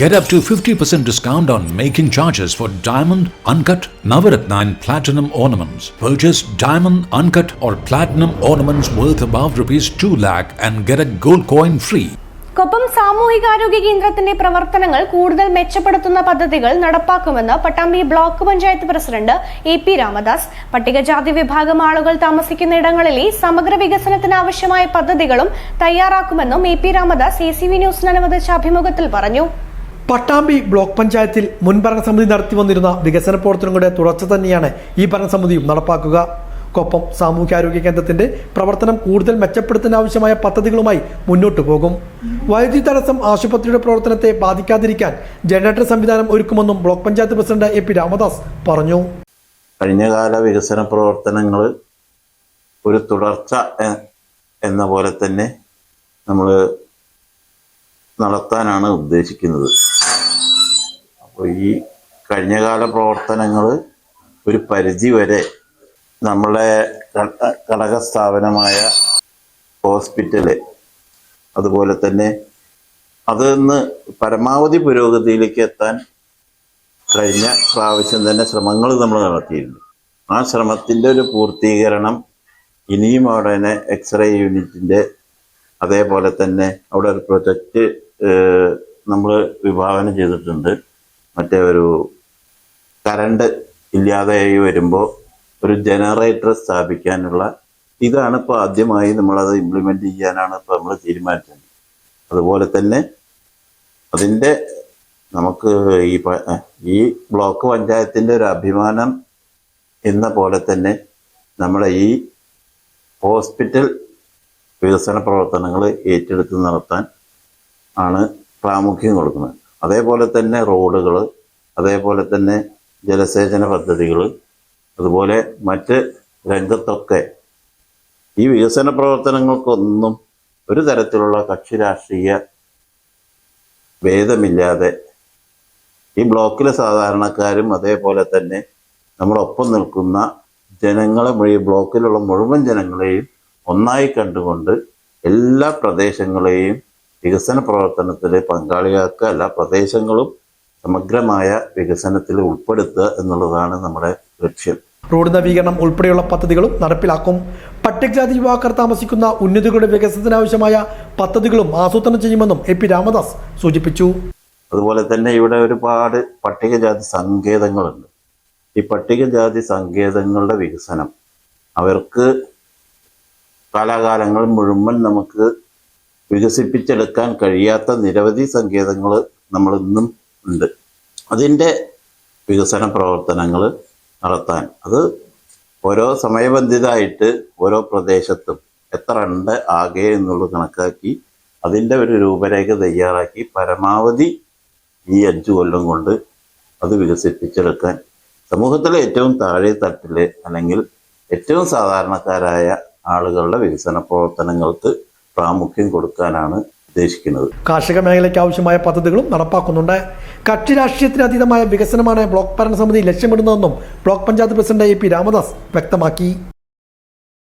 Get up to 50% discount on making charges for diamond, uncut, Navaratna and platinum ornaments. Purchase diamond, uncut or platinum ornaments worth above rupees 2 lakh and get a gold coin free. Koppam സാമൂഹികാരോഗ്യ കേന്ദ്രത്തിന്റെ പ്രവർത്തനങ്ങൾ കൂടുതൽ മെച്ചപ്പെടുത്തുന്ന പദ്ധതികൾ നടപ്പാക്കുമെന്ന് Pattambi block panchayat president A P. Ramadas. പട്ടികജാതി വിഭാഗം ആളുകൾ താമസിക്കുന്ന ഇടങ്ങളിലെ സമഗ്ര വികസനത്തിന് ആവശ്യമായ പദ്ധതികളും തയ്യാറാക്കുമെന്നും എ.പി. രാമദാസ് എ.സി.വി ന്യൂസിന് അനുവദിച്ച അഭിമുഖത്തിൽ പറഞ്ഞു. പട്ടാമ്പി ബ്ലോക്ക് പഞ്ചായത്തിൽ മുൻ ഭരണസമിതി നടത്തി വന്നിരുന്ന വികസന പ്രവർത്തനങ്ങളുടെ തുടർച്ച തന്നെയാണ് ഈ ഭരണസമിതിയും നടപ്പാക്കുക. കൊപ്പം സാമൂഹ്യാരോഗ്യ കേന്ദ്രത്തിന്റെ പ്രവർത്തനം കൂടുതൽ മെച്ചപ്പെടുത്താനാവശ്യമായ പദ്ധതികളുമായി മുന്നോട്ടു പോകും. വൈദ്യുതി തടസ്സം ആശുപത്രിയുടെ പ്രവർത്തനത്തെ ബാധിക്കാതിരിക്കാൻ ജനറേറ്റർ സംവിധാനം ഒരുക്കുമെന്നും block panchayat president A P. Ramadas പറഞ്ഞു. കഴിഞ്ഞകാല വികസന പ്രവർത്തനങ്ങൾ ഒരു തുടർച്ച എന്ന പോലെ തന്നെ നമ്മൾ നടത്താനാണ് ഉദ്ദേശിക്കുന്നത്. അപ്പോൾ ഈ കഴിഞ്ഞകാല പ്രവർത്തനങ്ങൾ ഒരു പരിധി വരെ നമ്മളെ ഘടക സ്ഥാപനമായ ഹോസ്പിറ്റല്, അതുപോലെ തന്നെ അതിന്ന് പരമാവധി പുരോഗതിയിലേക്ക് എത്താൻ കഴിഞ്ഞ പ്രാവശ്യം തന്നെ ശ്രമങ്ങൾ നമ്മൾ നടത്തിയിരുന്നു. ആ ശ്രമത്തിൻ്റെ ഒരു പൂർത്തീകരണം ഇനിയും അവിടെ തന്നെ എക്സ്റേ യൂണിറ്റിൻ്റെ, അതേപോലെ തന്നെ അവിടെ ഒരു പ്രൊജക്റ്റ് നമ്മൾ വിഭാവനം ചെയ്തിട്ടുണ്ട്. മറ്റേ ഒരു കറണ്ട് ഇല്ലാതെയായി വരുമ്പോൾ ഒരു ജനറേറ്റർ സ്ഥാപിക്കാനുള്ള ഇതാണ് ഇപ്പോൾ ആദ്യമായി നമ്മളത് ഇംപ്ലിമെൻ്റ് ചെയ്യാനാണ് ഇപ്പോൾ നമ്മൾ തീരുമാനിച്ചത്. അതുപോലെ തന്നെ അതിൻ്റെ നമുക്ക് ഈ ബ്ലോക്ക് പഞ്ചായത്തിൻ്റെ ഒരു അഭിമാനം എന്ന പോലെ തന്നെ നമ്മുടെ ഈ ഹോസ്പിറ്റൽ വികസന പ്രവർത്തനങ്ങൾ ഏറ്റെടുത്ത് നടത്താൻ ആണ് പ്രാമുഖ്യം കൊടുക്കുന്നത്. അതേപോലെ തന്നെ റോഡുകൾ, അതേപോലെ തന്നെ ജലസേചന പദ്ധതികൾ, അതുപോലെ മറ്റ് രംഗത്തൊക്കെ ഈ വികസന പ്രവർത്തനങ്ങൾക്കൊന്നും ഒരു തരത്തിലുള്ള കക്ഷി രാഷ്ട്രീയ ഭേദമില്ലാതെ ഈ ബ്ലോക്കിലെ സാധാരണക്കാരും അതേപോലെ തന്നെ നമ്മളൊപ്പം നിൽക്കുന്ന ജനങ്ങളെ ബ്ലോക്കിലുള്ള മുഴുവൻ ജനങ്ങളെയും ഒന്നായി കണ്ടുകൊണ്ട് എല്ലാ പ്രദേശങ്ങളെയും വികസന പ്രവർത്തനത്തിൽ പങ്കാളിയാക്കുക, എല്ലാ പ്രദേശങ്ങളും സമഗ്രമായ വികസനത്തിൽ ഉൾപ്പെടുത്തുക എന്നുള്ളതാണ് നമ്മുടെ ലക്ഷ്യം. റോഡ് നവീകരണം ഉൾപ്പെടെയുള്ള പദ്ധതികളും നടപ്പിലാക്കും. പട്ടികജാതി വിഭാഗക്കാർ താമസിക്കുന്ന ഉന്നതികളുടെ വികസനത്തിനാവശ്യമായ പദ്ധതികളും ആസൂത്രണം ചെയ്യുമെന്നും എ.പി. രാമദാസ് സൂചിപ്പിച്ചു. അതുപോലെ തന്നെ ഇവിടെ ഒരുപാട് പട്ടികജാതി സങ്കേതങ്ങളുണ്ട്. ഈ പട്ടികജാതി സങ്കേതങ്ങളുടെ വികസനം അവർക്ക് കാലാകാലങ്ങൾ മുഴുവൻ നമുക്ക് വികസിപ്പിച്ചെടുക്കാൻ കഴിയാത്ത നിരവധി സങ്കേതങ്ങൾ നമ്മളിന്നും ഉണ്ട്. അതിൻ്റെ വികസന പ്രവർത്തനങ്ങൾ നടത്താൻ അത് ഓരോ സമയബന്ധിതമായിട്ട് ഓരോ പ്രദേശത്തും എത്ര ഉണ്ട് ആകെ എന്നുള്ളത് കണക്കാക്കി അതിൻ്റെ ഒരു രൂപരേഖ തയ്യാറാക്കി പരമാവധി ഈ 5 കൊല്ലം കൊണ്ട് അത് വികസിപ്പിച്ചെടുക്കാൻ സമൂഹത്തിലെ ഏറ്റവും താഴെ തട്ടിൽ അല്ലെങ്കിൽ ഏറ്റവും സാധാരണക്കാരായ ആളുകളുടെ വികസന പ്രവർത്തനങ്ങൾക്ക് പ്രാമുഖ്യം കൊടുക്കാനാണ് ഉദ്ദേശിക്കുന്നത്. കാർഷിക മേഖലയ്ക്ക് ആവശ്യമായ പദ്ധതികളും നടപ്പാക്കുന്നുണ്ട്. കക്ഷി രാഷ്ട്രീയത്തിന് അതീതമായ വികസനമാണ് ബ്ലോക്ക് ഭരണസമിതി ലക്ഷ്യമിടുന്നതെന്നും block panchayat president A P. Ramadas വ്യക്തമാക്കി.